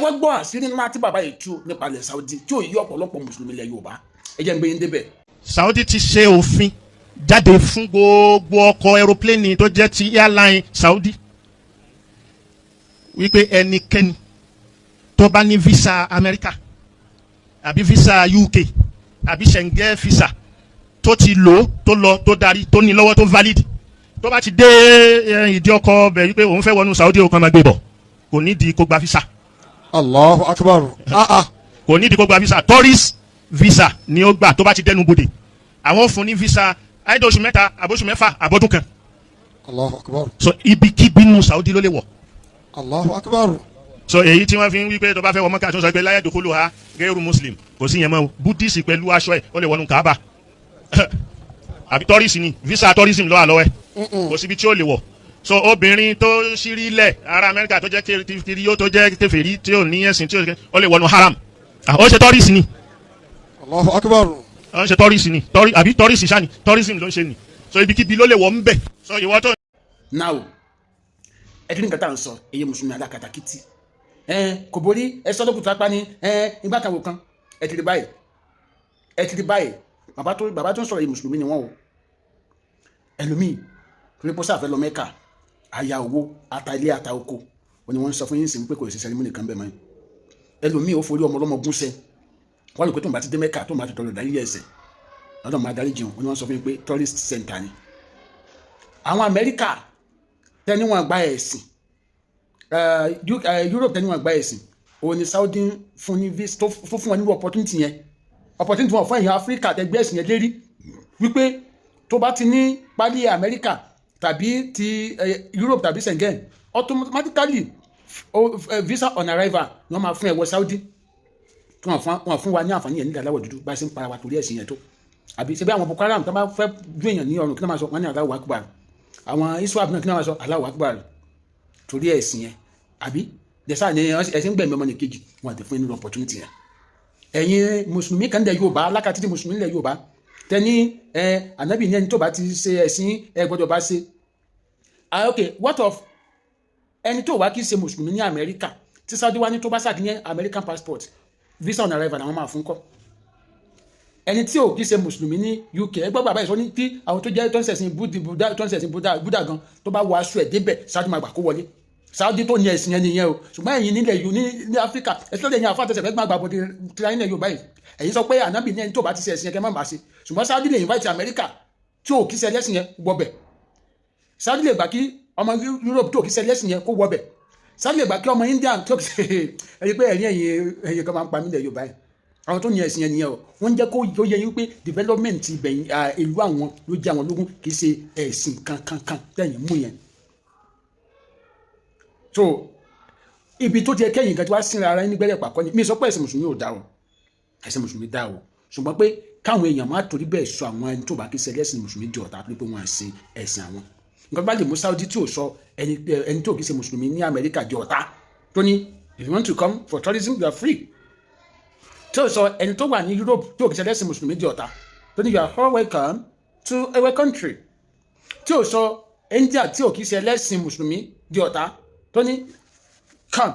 wá gbọ́ àṣírí ńlá tí bàbá yìí tú nípa ilẹ̀ Saudi tí ò yí ọ̀pọ̀lọpọ̀ mùsùlùmí ilẹ̀ Yorùbá ẹ jẹ́ ń gbé yín débẹ̀. Saudi ti ṣe òfin jáde fún gbogbo ọkọ̀ aeroplane tó jẹ́ ti airline Saudi wípé ẹnikẹ́ni tó bá ní visa America àbí visa UK àbí Schengen visa tó ti lò tó lọ tó darí tó ní lọ́wọ́ tó valid tó bá ti dé ìdí ọkọ̀ bẹ̀ wípé òun fẹ́ wọnú Saudi ó kàn máa gbé bọ̀ kò nídìí kó gba visa. Allahu Akbar. Kò nídìí kó gba visa tourist visa ni ó gbà tó bá ti dẹnu bodè àwọn fún ní visa àìdá oṣù mẹ́ta àbóṣù mẹ́fà àbọ́dún kan. Allahu Akbar. So ibikíbi nù Saudi ló lè wọ̀. Allahu Akbar. So èyí tí wọ́n fi ń wí pé tó bá fẹ́ wọ Mọ́kà tó sọ pé láyé dòkóló ha gẹ́rù muslim kò sí yẹn mọ́ buddhist pẹ̀lú aṣọ ẹ̀ ó lè wọnú Kaaba àbí tourist ni visa tourism lọ́wọ́ àlọ́wẹ́ kò síbi tí ó lè wọ̀. So obìnrin tó ṣírí ilẹ̀ ará Amẹ́ríkà tó jẹ́ kiri yóò tó jẹ́ kèfèrí tí ò ní ẹ̀sìn tí ó lè wọnú haram ó ṣe tourist ni. Allahu Akbar. Ó ṣe tourist ni àbí tourist ṣáà ni tourism ló ń ṣe ni so ibikíbi ló lè wọ̀ ń bẹ̀ so ìwọ tó. now ẹ kí ni nǹkan tá à ń sọ èyí mùsùlùmí alákatakítí kò borí ẹ sọ lókùtù apá ní ìgbà kan wò kan ẹ ti rí báyìí bàbá tó ń sọ̀rọ̀ èyí mùsùlùmí ni wọ́n o ẹlòmíì torí pé sáfẹ́ lọ Mẹ́kà àyà owó ata ilé ata oko wọn ni wọ́n ń sọ fún yín sí pé kò sí sẹ́rímọ́nì kan bẹ́ẹ̀ mọ́ ẹlòmíì ó forí ọmọ ọlọ́mọ gúnṣẹ́ wọ́n lè pé tó ń bá ti dé Mẹ́kà tó ń bá ti tọrọ ìdárí ẹ̀ṣẹ̀ lọ́dọ̀ máa darí jẹun wọn ni wọ́n sọ fún yín pé tourist center ni. àwọn Amẹ́ríkà tẹ́ni wọn gba ẹ̀sìn Europe tẹ́ni wọn gba ẹ̀sìn òun ni Saudi fún ní vis tó fún wọn nínú opportunity wọn fún ẹ̀yìn Áfíríkà tẹ́gbẹ́ ẹ̀sìn yẹn lérí wípé tó bá ti ní pálí Amẹ́ríkà tàbí ti Europe tàbí Schengen automatically visa on arrival ni wọ́n máa fún ẹ̀wọ̀ Saudi tí wọ́n fún wa ní àǹfààní yẹn nígbà aláwọ̀ dúdú bá a ṣe ń para wa torí ẹ̀sìn yẹn tó àbí ṣe bí àwọn Boko Haram tó bá fẹ́ ju èèyàn ní ọrùn kí wọ́n máa sọ wọ́n ní Allahu Akbar àwọn Iswap náà kí wọ́n máa sọ Allahu Akbar torí ẹ̀sìn yẹn àbí dẹ̀sà ni ẹ̀sìn gbẹ̀mí ọmọ nìkejì wọn àti fún inú opportunity yẹn ẹ̀yin mùsùlùmí kan lẹ̀ Yorùbá alákatítí mùsùlùmí lẹ̀ Yorùbá tẹ́ni ànábì ní ẹni tó bá ti ṣe ẹ̀sìn ẹ gbọ́dọ̀ bá ṣe okay what of ẹni tó wá kí ṣe mùsùlùmí ní Amẹ́ríkà tí Saudi wá ní tó bá ṣàdínyẹ American passport visa on arrival àwọn máa fún kọ́ ẹni tí ò kí ṣe mùsùlùmí ní UK ẹgbẹ́ bàbá ìsọ ní tí àwọn tó jẹ́ tó ń ṣẹ̀sìn Buddha gan tó bá wọ aṣọ ẹ̀ débẹ̀ Saudi máa gbà kó wọlé Saudi tó ní ẹ̀sìn yẹn nìyẹn o ṣùgbọ́n ẹ̀yin nílẹ̀ yìí ní Áfíríkà ẹ̀sìn lọ́dẹ̀ yẹn àfáàtẹ̀sẹ̀ fẹ́ gbàgbọ́ tìlà nílẹ̀ Yorùbá yìí ẹ̀yin sọ pé ànábì ní ẹni tó bá ti ṣe ẹ̀sìn yẹn kẹ́ má bàa ṣe ṣùgbọ́n Saudi lè invite America tí ò kí ṣe ẹlẹ́sìn yẹn wọbẹ̀ Saudi lè gbà kí ọmọ Europe tó kí ṣe ẹlẹ́sìn yẹn kó wọbẹ̀ Saudi lè gbà kí ọmọ India tó kí ṣe ẹ̀yin pé ẹ̀yin kan máa ń pa mí lẹ̀ Yorùbá yìí àwọn tó ní ẹ̀sìn yẹn nìyẹn o wọ́n jẹ́ kó yẹ yín pé development ìbẹ̀yìn ìlú àwọn ló jẹ́ àwọn lógún kì í ṣe ẹ̀sìn kankan tẹ̀yìn mú yẹn so ibi tó ti ẹ kẹ́yìn kan tí wàá sínra ara yín nígbẹ́rẹ́ pàkọ́ ni mi sọ pé ẹ̀sìn mùsùlùmí ò dá o ẹ̀sìn mùsùlùmí dá o ṣùgbọ́n pé káwọn èèyàn máa torí bẹ́ẹ̀ sọ àwọn ẹni tó bá kí ṣe ẹlẹ́sìn mùsùlùmí di ọ̀tá pé wọ́n á ṣe ẹ̀sìn àwọn nǹkan bá lè mú Saudi tí ò sọ ẹni tó kí ṣe mùsùlùmí ní Amẹ́ríkà di ọ̀tá tó ní if you want to come for tourism you are free tí ò sọ ẹni tó wà ní Europe tí ò kí ṣe ẹlẹ́sìn mùsùlùmí di ọ̀tá tó ní you are all welcome to our country tí ò sọ India tí ò kí ṣe ẹlẹ́sìn mùsùlùmí di ọ̀tá tó ní come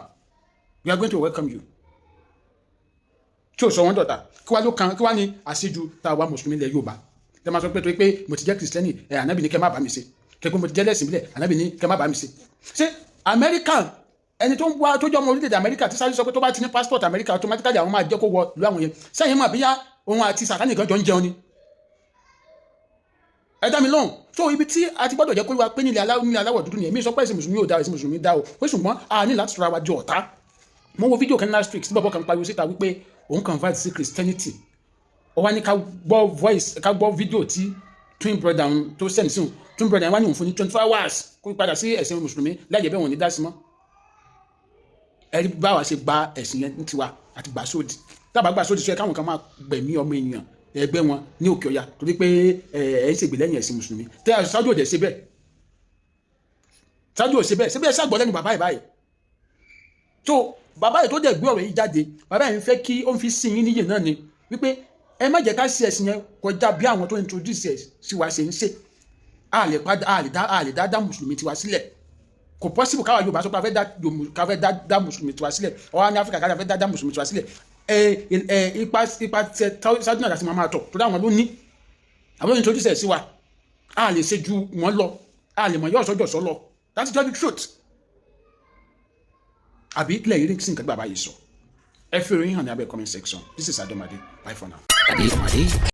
we are going to welcome you tí o sọ wọn dọ̀tà kí wá ló kan kí wá ní àṣejù tá a wá mùsùlùmí ilẹ̀ Yorùbá tẹ máa sọ pé torí pé mo ti jẹ́ kìrìsìtẹ́nì ànábì ní kẹ́ má bá mi ṣe kẹ́kọ́ mo ti jẹ́ lẹ́sìn bílẹ̀ ànábì ní kẹ́ má bá mi ṣe ṣé American ẹni tó ń wá tó jẹ́ ọmọ orílẹ̀-èdè Amẹ́ríkà tí sáré sọ pé tó bá ti ní passport Amẹ́ríkà automatically àwọn máa jẹ́ kó wọ ìlú àwọn yẹn sẹ́yìn mọ̀ bíyá òun àti Sàtánì kan jọ ń jẹun ni ẹ dá mi lóhùn so ibi tí a ti gbọ́dọ̀ jẹ́ kó wá pé nílẹ̀ aláwọ̀ dúdú ni èmi sọ pé ẹ̀sìn mùsùlùmí ò dá ẹ̀sìn mùsùlùmí dá o pé ṣùgbọ́n a ní láti sọ̀rọ̀ àwájọ ọ̀tá mo wo fídíò kan last week tí bàbá kan pariwo síta wípé òun convert sí Christianity ó wá ní ká gbọ́ fídíò tí twin brother tó send sí twin brother wá ní òun fún ní 24 hours kó padà sí ẹ̀sìn mùsùlùmí láyé bẹ́ẹ̀ wọ́n ní dá sí mọ́ ẹ̀rí báwa ṣe gba ẹ̀sìn yẹn ní tiwa àti gbà sódì tábà gbà sódì sọ ẹ káwọn kan máa gbẹ̀mí ọmọ èèyàn ẹgbẹ́ wọn ní òkè ọya torí pé ẹ̀ ń ṣègbè lẹ́yìn ẹ̀sìn mùsùlùmí tẹ́ ṣáájú òde ṣe bẹ́ẹ̀ ṣáájú òde ṣe bẹ́ẹ̀ ṣe bẹ́ẹ̀ ṣàgbọ́ lẹ́nu bàbá yìí tó bàbá yìí tó dẹ̀ gbé ọ̀rọ̀ yìí jáde bàbá yìí ń fẹ́ kí ó ń fi sí yín níyè náà ni wípé ẹ má jẹ́ ká ṣe ẹ̀sìn yẹn kọjá bí àwọn tó introduce ẹ̀ sí wa ṣe ń ṣe a lè dá mùsùlùmí tiwa sílẹ̀ kò kò possible káwa Yorùbá sọ pé a fẹ́ dá mùsùlùmí tiwa sílẹ̀ ọ̀hún ní Áfíríkà káwa fẹ́ dá mùsùlùmí tiwa sílẹ̀ ipa Saudi náà láti máa tọ̀ tó dáwọn ló ní àwọn ènìyàn tó dìṣẹ̀ sí wa a lè ṣe ju wọn lọ a lè mọ̀ yọ̀ sọ́jọ́ lọ that's just the truth àbí ilẹ̀ yìí sí nǹkan gbàgbà yìí sọ ẹ fi ìròyìn hàn ní abẹ́ comment section. This is Adomade. Bye for now.